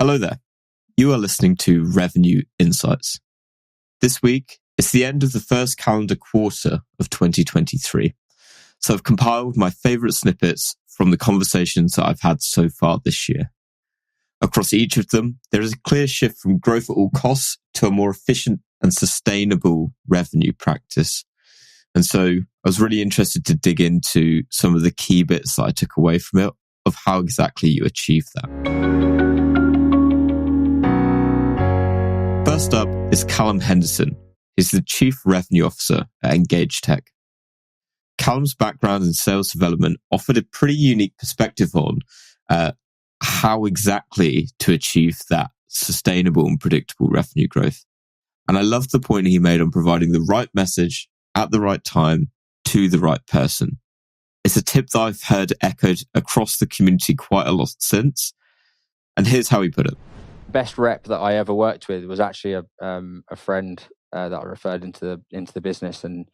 Hello there. You are listening to Revenue Insights. This week, it's the end of the first calendar quarter of 2023. So I've compiled my favorite snippets from the conversations that I've had so far this year. Across each of them, there is a clear shift from growth at all costs to a more efficient and sustainable revenue practice. And so I was really interested to dig into some of the key bits that I took away from it, of how exactly you achieve that. First up is Callum Henderson. He's the Chief Revenue Officer at Engage Tech. Callum's background in sales development offered a pretty unique perspective on how exactly to achieve that sustainable and predictable revenue growth. And I love the point he made on providing the right message at the right time to the right person. It's a tip that I've heard echoed across the community quite a lot since. And here's how he put it. Best rep that I ever worked with was actually a friend that I referred into the business, and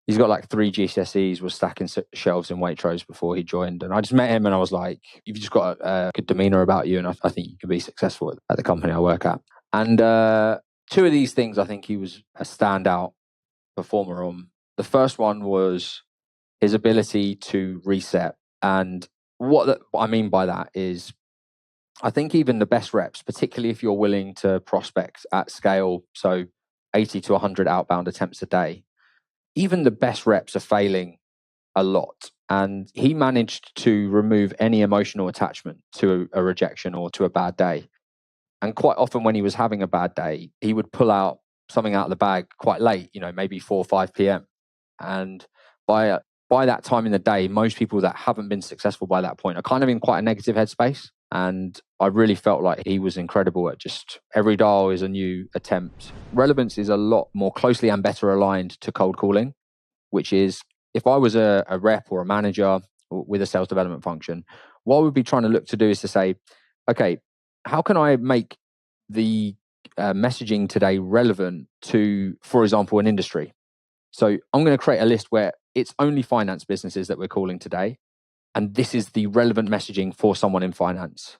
he's got like 3 GCSEs, was stacking shelves in Waitrose before he joined. And I just met him and I was like, you've just got a good demeanor about you, and I think you can be successful at the company I work at. And 2 of these things I think he was a standout performer on. The first one was his ability to reset. And what I mean by that is, I think even the best reps, particularly if you're willing to prospect at scale, so 80 to 100 outbound attempts a day, even the best reps are failing a lot. And he managed to remove any emotional attachment to a rejection or to a bad day. And quite often when he was having a bad day, he would pull out something out of the bag quite late, maybe 4 or 5 p.m. And by that time in the day, most people that haven't been successful by that point are kind of in quite a negative headspace. And I really felt like he was incredible at just every dial is a new attempt. Relevance is a lot more closely and better aligned to cold calling, which is, if I was a rep or a manager with a sales development function, what I would be trying to look to do is to say, okay, how can I make the messaging today relevant to, for example, an industry? So I'm going to create a list where it's only finance businesses that we're calling today. And this is the relevant messaging for someone in finance.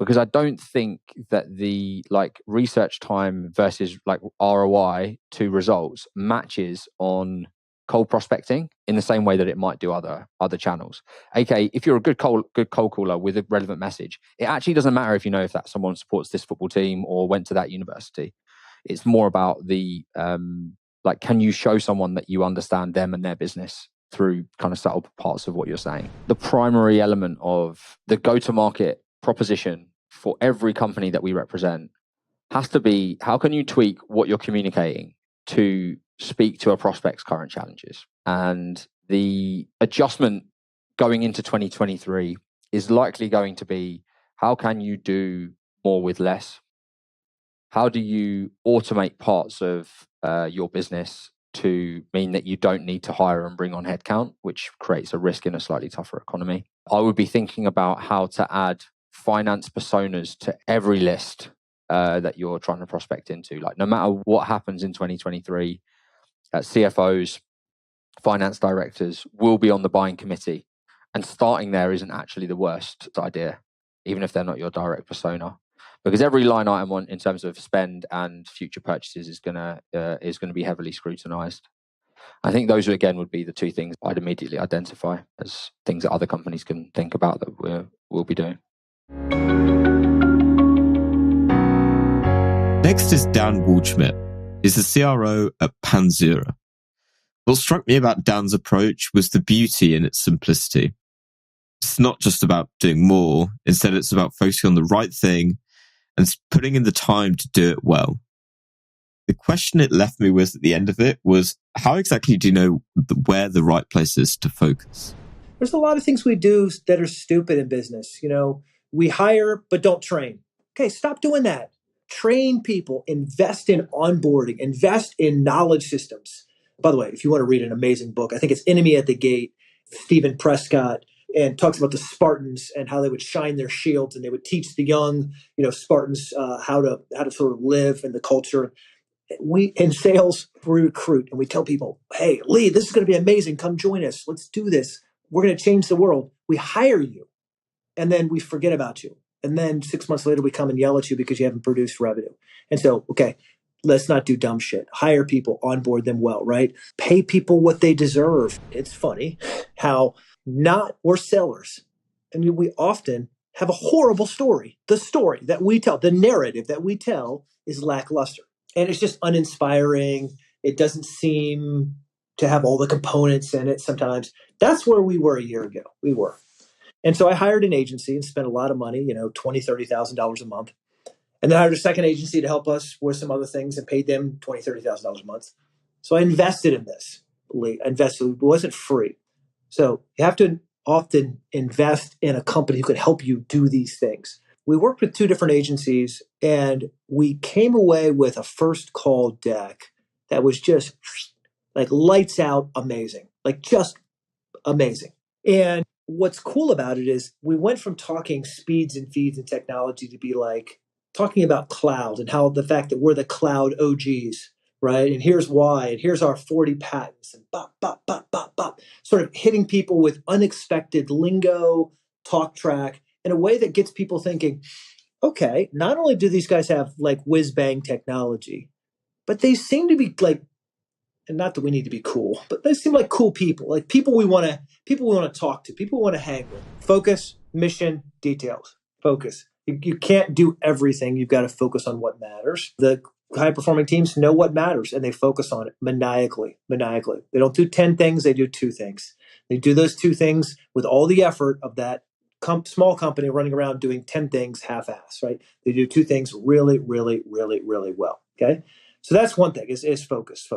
Because I don't think that the research time versus ROI to results matches on cold prospecting in the same way that it might do other channels. Okay, if you're a good cold caller with a relevant message, it actually doesn't matter if if that someone supports this football team or went to that university. It's more about the can you show someone that you understand them and their business through kind of subtle parts of what you're saying. The primary element of the go-to-market proposition for every company that we represent has to be, how can you tweak what you're communicating to speak to a prospect's current challenges? And the adjustment going into 2023 is likely going to be, how can you do more with less? How do you automate parts of your business to mean that you don't need to hire and bring on headcount, which creates a risk in a slightly tougher economy? I would be thinking about how to add finance personas to every list that you're trying to prospect into. No matter what happens in 2023, CFOs, finance directors will be on the buying committee. And starting there isn't actually the worst idea, even if they're not your direct persona. Because every line item in terms of spend and future purchases is going to be heavily scrutinized. I think those again would be the 2 things I'd immediately identify as things that other companies can think about that we'll be doing. Next is Dan Waldschmidt. He's the CRO at Panzura. What struck me about Dan's approach was the beauty in its simplicity. It's not just about doing more. Instead, it's about focusing on the right thing and putting in the time to do it well. The question it left me with at the end of it was, how exactly do you know where the right place is to focus? There's a lot of things we do that are stupid in business. We hire but don't train. Okay, stop doing that. Train people, invest in onboarding, invest in knowledge systems. By the way, if you want to read an amazing book, I think it's Enemy at the Gate, Stephen Prescott, and talks about the Spartans and how they would shine their shields and they would teach the young, Spartans how to sort of live in the culture. We in sales, we recruit and we tell people, hey, Lee, this is going to be amazing. Come join us. Let's do this. We're going to change the world. We hire you and then we forget about you. And then 6 months later, we come and yell at you because you haven't produced revenue. And so, okay, let's not do dumb shit. Hire people, onboard them well, right? Pay people what they deserve. It's funny how we're sellers. I mean, we often have a horrible story. The story that we tell, the narrative that we tell is lackluster. And it's just uninspiring. It doesn't seem to have all the components in it sometimes. That's where we were a year ago. We were. And so I hired an agency and spent a lot of money, $20,000, $30,000 a month. And then I hired a second agency to help us with some other things and paid them $20,000, $30,000 a month. So I invested in this. I invested. It wasn't free. So you have to often invest in a company who could help you do these things. We worked with two different agencies and we came away with a first call deck that was just like lights out amazing, like just amazing. And what's cool about it is we went from talking speeds and feeds and technology to be like talking about cloud and how the fact that we're the cloud OGs, right? And here's why, and here's our 40 patents, and bop, bop, bop, bop, bop, sort of hitting people with unexpected lingo, talk track in a way that gets people thinking, okay, not only do these guys have like whiz bang technology, but they seem to be like, and not that we need to be cool, but they seem like cool people, like people we want to talk to, people we want to hang with. Focus, mission, details. Focus. You can't do everything. You've got to focus on what matters. The high performing teams know what matters and they focus on it maniacally. They don't do 10 things, they do 2 things. They do those 2 things with all the effort of that small company running around doing 10 things half-ass, right? They do 2 things really, really, really, really well. Okay. So that's one thing is focus.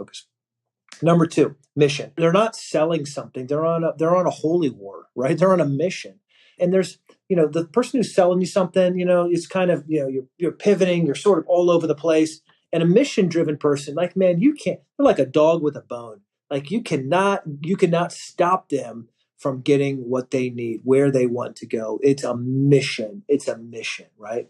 Number 2, mission. They're not selling something. They're on a holy war, right? They're on a mission. And there's, the person who's selling you something, it's kind of, you're pivoting, you're sort of all over the place. And a mission-driven person, like, man, they're like a dog with a bone. Like you cannot stop them from getting what they need, where they want to go. It's a mission, right?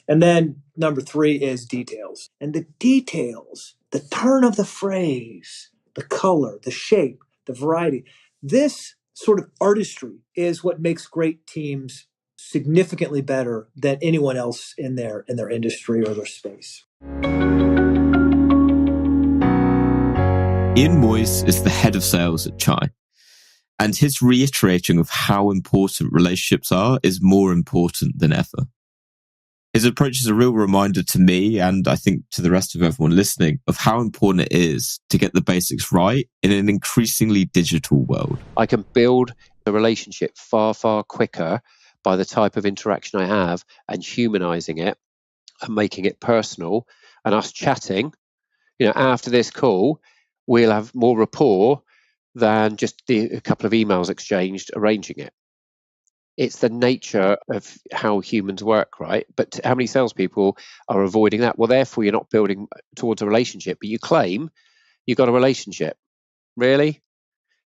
And then number 3 is details. And the details, the turn of the phrase, the color, the shape, the variety, this sort of artistry is what makes great teams significantly better than anyone else in their industry or their space. Ian Moyes is the head of sales at Chai, and his reiterating of how important relationships are is more important than ever. His approach is a real reminder to me, and I think to the rest of everyone listening, of how important it is to get the basics right in an increasingly digital world. I can build a relationship far, far quicker by the type of interaction I have and humanizing it and making it personal. And us chatting, after this call, we'll have more rapport than just a couple of emails exchanged arranging it. It's the nature of how humans work, right? But how many salespeople are avoiding that? Well, therefore, you're not building towards a relationship, but you claim you've got a relationship. Really?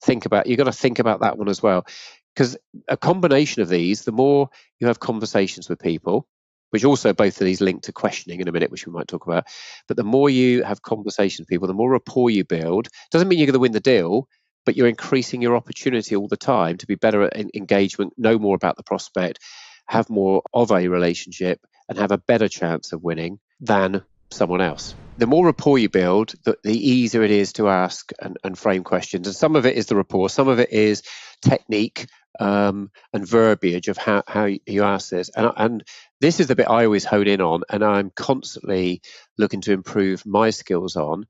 You've got to think about that one as well. Because a combination of these, the more you have conversations with people, which also both of these link to questioning in a minute, which we might talk about, but the more you have conversations with people, the more rapport you build. Doesn't mean you're going to win the deal, but you're increasing your opportunity all the time to be better at engagement, know more about the prospect, have more of a relationship, and have a better chance of winning than someone else. The more rapport you build, the easier it is to ask and frame questions. And some of it is the rapport, some of it is technique and verbiage of how you ask this. And this is the bit I always hone in on, and I'm constantly looking to improve my skills on,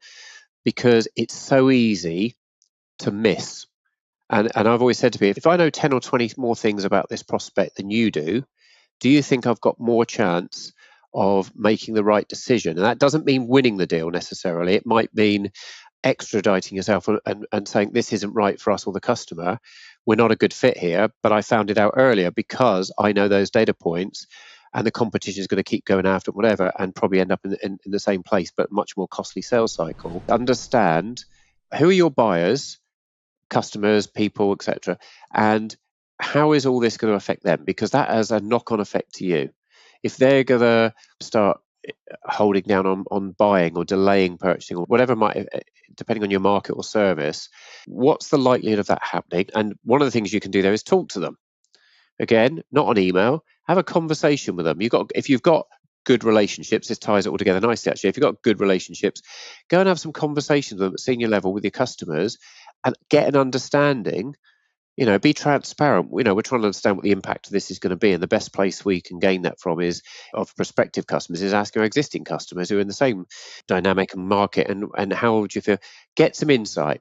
because it's so easy to miss. And I've always said to people, if I know 10 or 20 more things about this prospect than you do you think I've got more chance of making the right decision? And that doesn't mean winning the deal necessarily. It might mean extraditing yourself and saying, this isn't right for us or the customer. We're not a good fit here, but I found it out earlier because I know those data points, and the competition is going to keep going after whatever and probably end up in the same place, but much more costly sales cycle. Understand who are your buyers, customers, people, etc., and how is all this going to affect them? Because that has a knock-on effect to you. If they're going to start holding down on buying or delaying purchasing or whatever might, depending on your market or service, what's the likelihood of that happening? And one of the things you can do there is talk to them. Again, not on email. Have a conversation with them. If you've got good relationships, this ties it all together nicely, actually. If you've got good relationships, go and have some conversations with them at senior level with your customers and get an understanding. Be transparent. We're trying to understand what the impact of this is going to be. And the best place we can gain that from of prospective customers is asking our existing customers who are in the same dynamic and market. And how would you feel? Get some insight.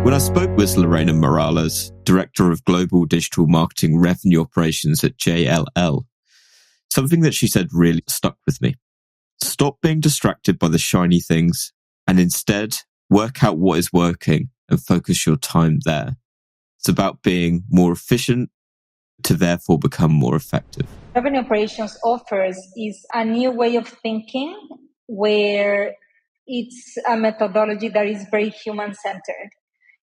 When I spoke with Lorena Morales, Director of Global Digital Marketing Revenue Operations at JLL, something that she said really stuck with me. Stop being distracted by the shiny things and instead work out what is working and focus your time there. It's about being more efficient to therefore become more effective. Revenue operations offers is a new way of thinking where it's a methodology that is very human-centered.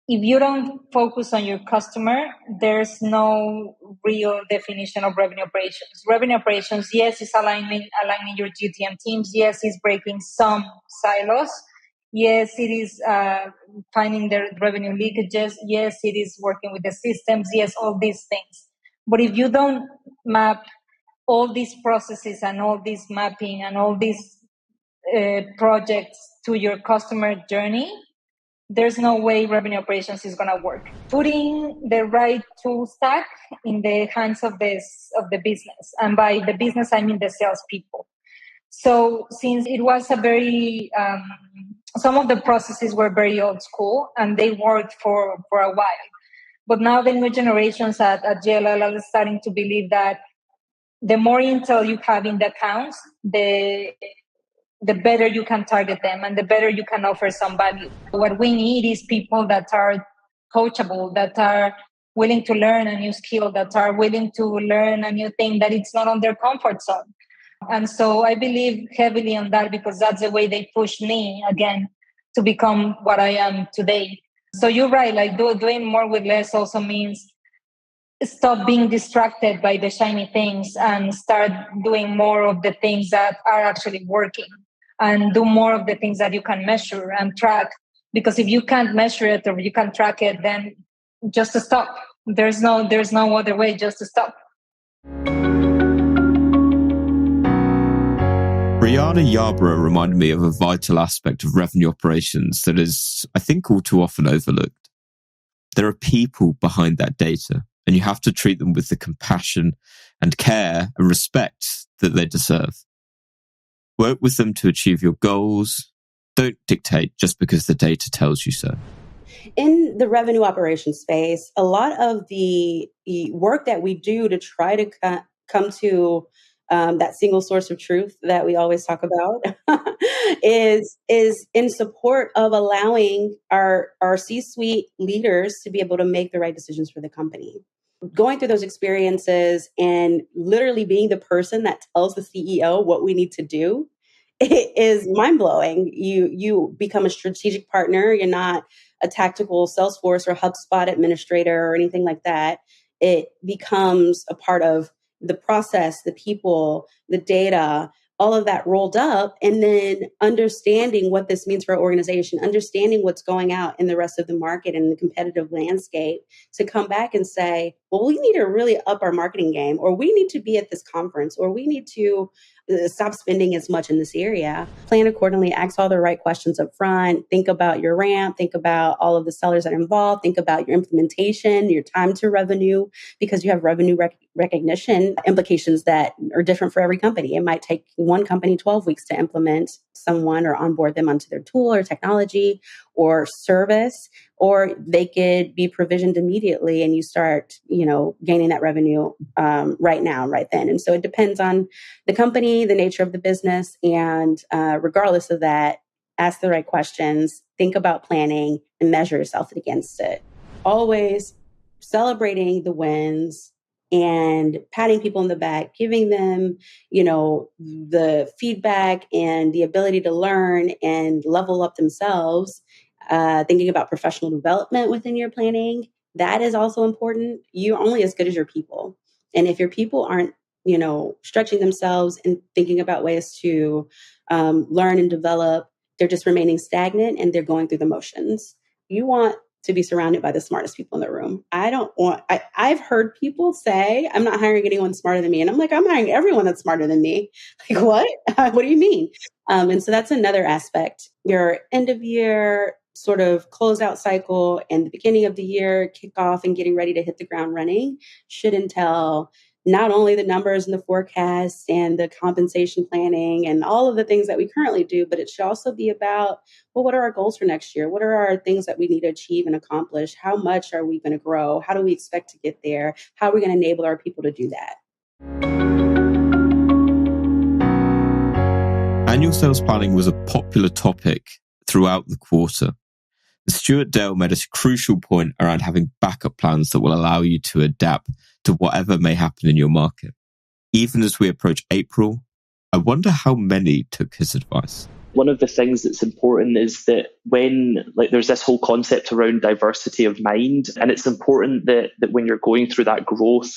If you don't focus on your customer, there's no real definition of revenue operations. Revenue operations, yes, is aligning your GTM teams. Yes, it's breaking some silos. Yes, it is finding the revenue leakages. Yes, it is working with the systems. Yes, all these things. But if you don't map all these processes and all this mapping and all these projects to your customer journey, there's no way revenue operations is going to work. Putting the right tool stack in the hands of the business, and by the business I mean the salespeople. So since it was a very some of the processes were very old school and they worked for a while, but now the new generations at JLL are starting to believe that the more intel you have in the accounts, the better you can target them and the better you can offer some value. What we need is people that are coachable, that are willing to learn a new skill, that are willing to learn a new thing that it's not on their comfort zone. And so I believe heavily on that because that's the way they push me again to become what I am today. So you're right, like doing more with less also means stop being distracted by the shiny things and start doing more of the things that are actually working and do more of the things that you can measure and track. Because if you can't measure it or you can't track it, then just to stop. There's no other way, just to stop. Brianna Yarborough reminded me of a vital aspect of revenue operations that is, I think, all too often overlooked. There are people behind that data, and you have to treat them with the compassion and care and respect that they deserve. Work with them to achieve your goals. Don't dictate just because the data tells you so. In the revenue operations space, a lot of the work that we do to try to come to that single source of truth that we always talk about is in support of allowing our C-suite leaders to be able to make the right decisions for the company. Going through those experiences and literally being the person that tells the CEO what we need to do, it is mind-blowing. You become a strategic partner. You're not a tactical Salesforce or HubSpot administrator or anything like that. It becomes a part of the process, the people, the data, all of that rolled up, and then understanding what this means for our organization, understanding what's going out in the rest of the market and the competitive landscape to come back and say, well, we need to really up our marketing game, or we need to be at this conference, or we need to stop spending as much in this area. Plan accordingly, ask all the right questions up front, think about your ramp, think about all of the sellers that are involved, think about your implementation, your time to revenue, because you have revenue recognition implications that are different for every company. It might take one company 12 weeks to implement someone or onboard them onto their tool or technology or service, or they could be provisioned immediately and you start, gaining that revenue right now, right then. And so it depends on the company, the nature of the business, and regardless of that, ask the right questions, think about planning, and measure yourself against it. Always celebrating the wins and patting people in the back, giving them, the feedback and the ability to learn and level up themselves. Thinking about professional development within your planning, that is also important. You're only as good as your people. And if your people aren't, stretching themselves and thinking about ways to learn and develop, they're just remaining stagnant and they're going through the motions. You want to be surrounded by the smartest people in the room. I've heard people say, I'm not hiring anyone smarter than me. And I'm like, I'm hiring everyone that's smarter than me. Like, what? What do you mean? And so that's another aspect. Your end of year sort of closeout cycle and the beginning of the year kickoff and getting ready to hit the ground running should entail not only the numbers and the forecasts and the compensation planning and all of the things that we currently do, but it should also be about, well, what are our goals for next year? What are our things that we need to achieve and accomplish? How much are we going to grow? How do we expect to get there? How are we going to enable our people to do that? Annual sales planning was a popular topic throughout the quarter. Stuart Dale made a crucial point around having backup plans that will allow you to adapt to whatever may happen in your market. Even as we approach April, I wonder how many took his advice. One of the things that's important is that when there's this whole concept around diversity of mind, and it's important that when you're going through that growth,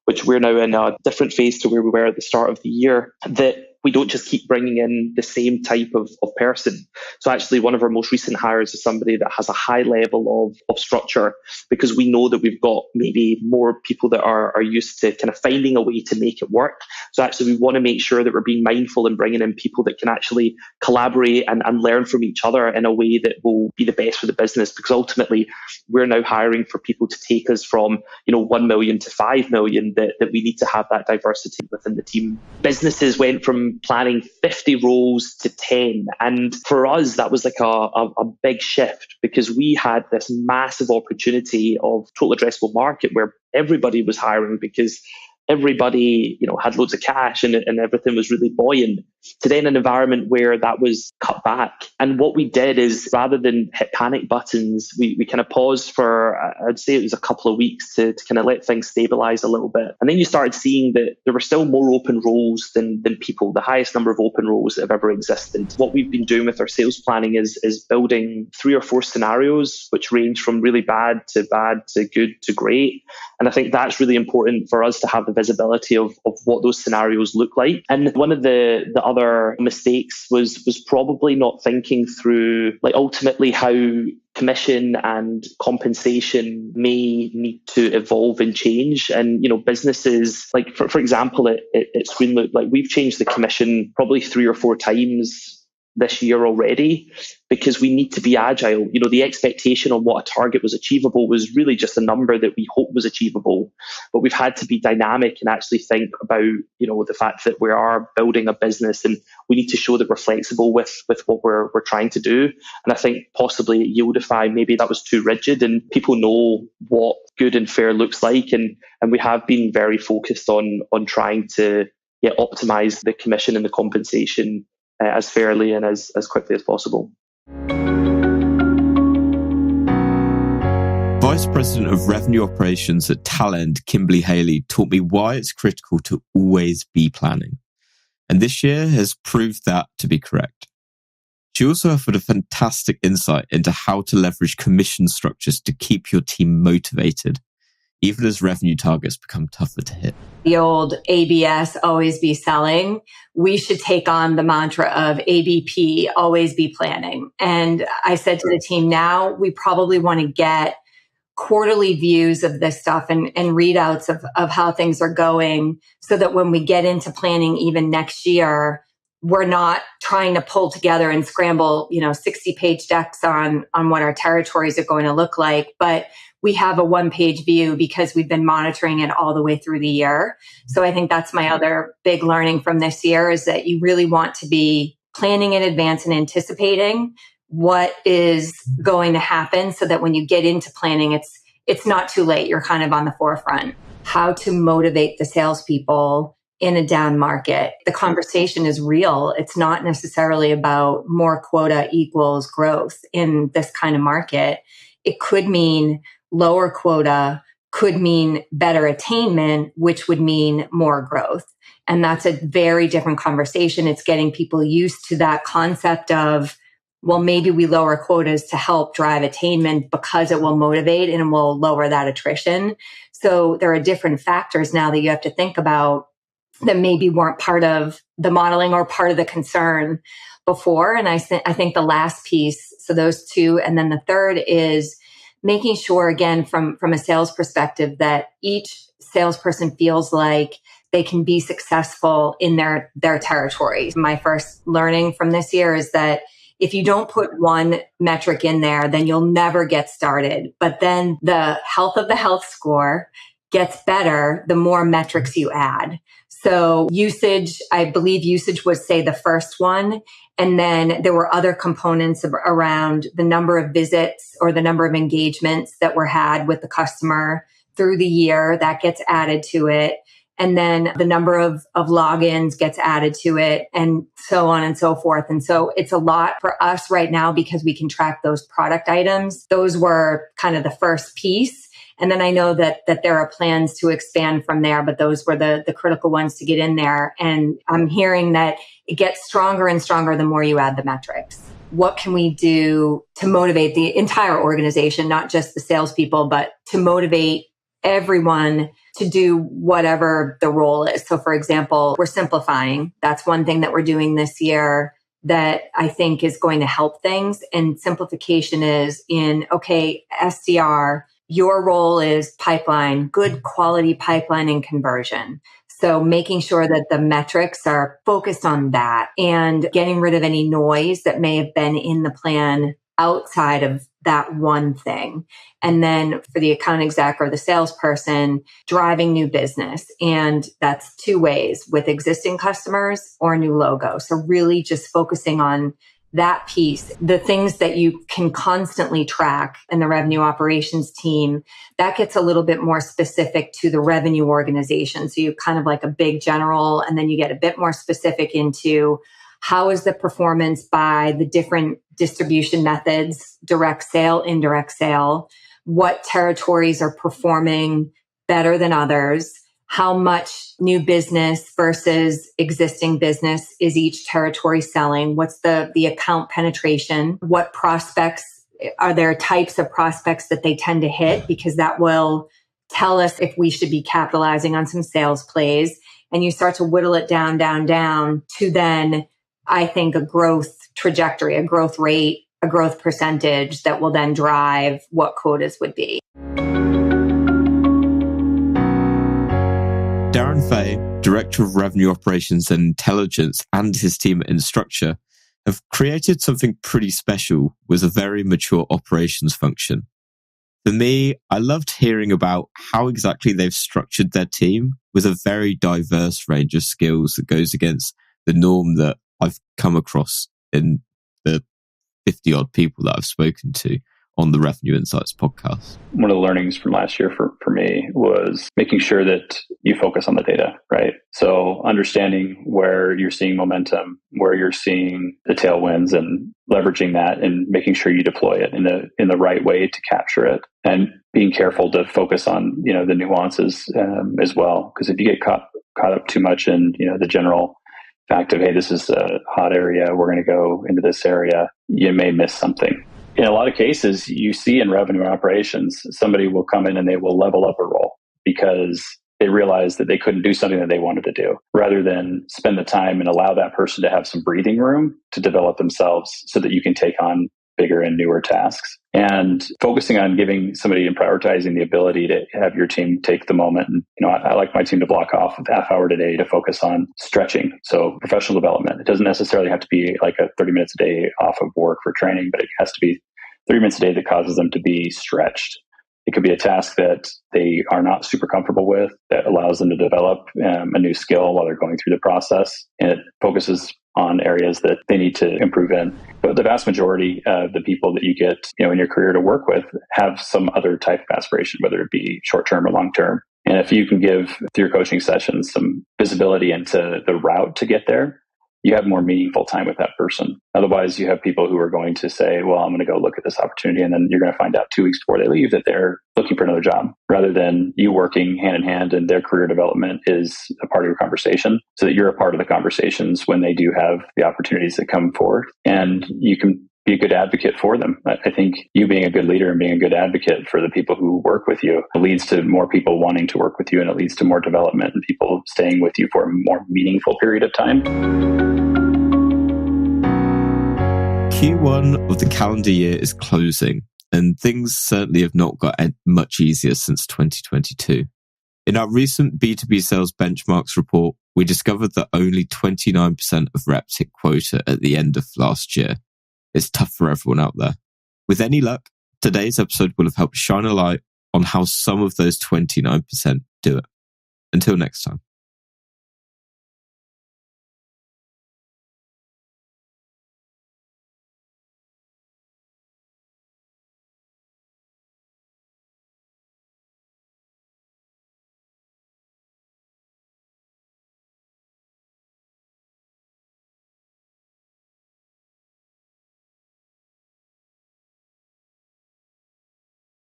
which we're now in a different phase to where we were at the start of the year, that we don't just keep bringing in the same type of person. So actually one of our most recent hires is somebody that has a high level of structure, because we know that we've got maybe more people that are used to kind of finding a way to make it work. So actually we want to make sure that we're being mindful and bringing in people that can actually collaborate and learn from each other in a way that will be the best for the business, because ultimately we're now hiring for people to take us from 1 million to 5 million, that we need to have that diversity within the team. Businesses went from planning 50 roles to 10. And for us, that was like a big shift, because we had this massive opportunity of total addressable market where everybody was hiring because everybody, had loads of cash and everything was really buoyant, to then an environment where that was cut back. And what we did is, rather than hit panic buttons, we kind of paused for, I'd say it was a couple of weeks to kind of let things stabilize a little bit. And then you started seeing that there were still more open roles than people, the highest number of open roles that have ever existed. What we've been doing with our sales planning is building 3 or 4 scenarios, which range from really bad to good to great. And I think that's really important for us to have the visibility of what those scenarios look like. And one of the other mistakes was probably not thinking through, ultimately how commission and compensation may need to evolve and change. And, businesses, for example, at Screenloop, we've changed the commission probably 3 or 4 times this year already, because we need to be agile. The expectation on what a target was achievable was really just a number that we hoped was achievable. But we've had to be dynamic and actually think about, the fact that we are building a business and we need to show that we're flexible with what we're trying to do. And I think possibly at Yieldify, maybe that was too rigid, and people know what good and fair looks like. And we have been very focused on trying to optimize the commission and the compensation as fairly and as quickly as possible. Vice President of Revenue Operations at Talend, Kimberly Haley, taught me why it's critical to always be planning. And this year has proved that to be correct. She also offered a fantastic insight into how to leverage commission structures to keep your team motivated, even as revenue targets become tougher to hit. The old ABS, always be selling. We should take on the mantra of ABP, always be planning. And I said to the team, now we probably want to get quarterly views of this stuff and readouts of how things are going, so that when we get into planning even next year, we're not trying to pull together and scramble, 60-page decks on what our territories are going to look like. But we have a 1-page view because we've been monitoring it all the way through the year. So I think that's my other big learning from this year, is that you really want to be planning in advance and anticipating what is going to happen, so that when you get into planning, it's not too late. You're kind of on the forefront. How to motivate the salespeople in a down market. The conversation is real. It's not necessarily about more quota equals growth in this kind of market. It could mean lower quota, could mean better attainment, which would mean more growth. And that's a very different conversation. It's getting people used to that concept of, well, maybe we lower quotas to help drive attainment because it will motivate and it will lower that attrition. So there are different factors now that you have to think about that maybe weren't part of the modeling or part of the concern before. And I think the last piece, so those 2, and then the third is making sure, again, from a sales perspective, that each salesperson feels like they can be successful in their territory. My first learning from this year is that if you don't put one metric in there, then you'll never get started. But then the health of the health score gets better the more metrics you add. So usage, I believe usage was, say, the first one. And then there were other components around the number of visits or the number of engagements that were had with the customer through the year. That gets added to it. And then the number of logins gets added to it, and so on and so forth. And so it's a lot for us right now because we can track those product items. Those were kind of the first piece. And then I know that there are plans to expand from there, but those were the critical ones to get in there. And I'm hearing that it gets stronger and stronger the more you add the metrics. What can we do to motivate the entire organization, not just the salespeople, but to motivate everyone to do whatever the role is? So for example, we're simplifying. That's one thing that we're doing this year that I think is going to help things. And simplification is in, okay, SDR, your role is pipeline, good quality pipeline and conversion. So making sure that the metrics are focused on that and getting rid of any noise that may have been in the plan outside of that one thing. And then for the account exec or the salesperson, driving new business. And that's two ways, with existing customers or new logo. So really just focusing on that piece, the things that you can constantly track in the revenue operations team, that gets a little bit more specific to the revenue organization. So you kind of like a big general, and then you get a bit more specific into how is the performance by the different distribution methods, direct sale, indirect sale, what territories are performing better than others, how much new business versus existing business is each territory selling, what's the account penetration, what prospects, are there types of prospects that they tend to hit, because that will tell us if we should be capitalizing on some sales plays. And you start to whittle it down to then, I think, a growth trajectory, a growth rate, a growth percentage that will then drive what quotas would be. Darren Fay, Director of Revenue Operations and Intelligence, and his team at Instructure have created something pretty special with a very mature operations function. For me, I loved hearing about how exactly they've structured their team with a very diverse range of skills that goes against the norm that I've come across in the 50 odd people that I've spoken to on the Revenue Insights podcast. One of the learnings from last year for me was making sure that you focus on the data, right? So understanding where you're seeing momentum, where you're seeing the tailwinds, and leveraging that and making sure you deploy it in the right way to capture it, and being careful to focus on, the nuances as well. Because if you get caught up too much in, the general fact of, hey, this is a hot area, we're going to go into this area, you may miss something. In a lot of cases, you see in revenue operations, somebody will come in and they will level up a role because they realize that they couldn't do something that they wanted to do, rather than spend the time and allow that person to have some breathing room to develop themselves so that you can take on bigger and newer tasks. And focusing on giving somebody and prioritizing the ability to have your team take the moment. And, I like my team to block off a half hour today to focus on stretching. So professional development. It doesn't necessarily have to be like a 30 minutes a day off of work for training, but it has to be 30 minutes a day that causes them to be stretched. It could be a task that they are not super comfortable with that allows them to develop a new skill while they're going through the process. And it focuses on areas that they need to improve in. But the vast majority of the people that you get, in your career to work with have some other type of aspiration, whether it be short-term or long-term. And if you can give, through your coaching sessions, some visibility into the route to get there, you have more meaningful time with that person. Otherwise, you have people who are going to say, well, I'm going to go look at this opportunity. And then you're going to find out 2 weeks before they leave that they're looking for another job, rather than you working hand in hand, and their career development is a part of your conversation, so that you're a part of the conversations when they do have the opportunities that come forward, and you can be a good advocate for them. I think you being a good leader and being a good advocate for the people who work with you leads to more people wanting to work with you, and it leads to more development and people staying with you for a more meaningful period of time. Q1 of the calendar year is closing, and things certainly have not got much easier since 2022. In our recent B2B sales benchmarks report, we discovered that only 29% of reps hit quota at the end of last year. It's tough for everyone out there. With any luck, today's episode will have helped shine a light on how some of those 29% do it. Until next time.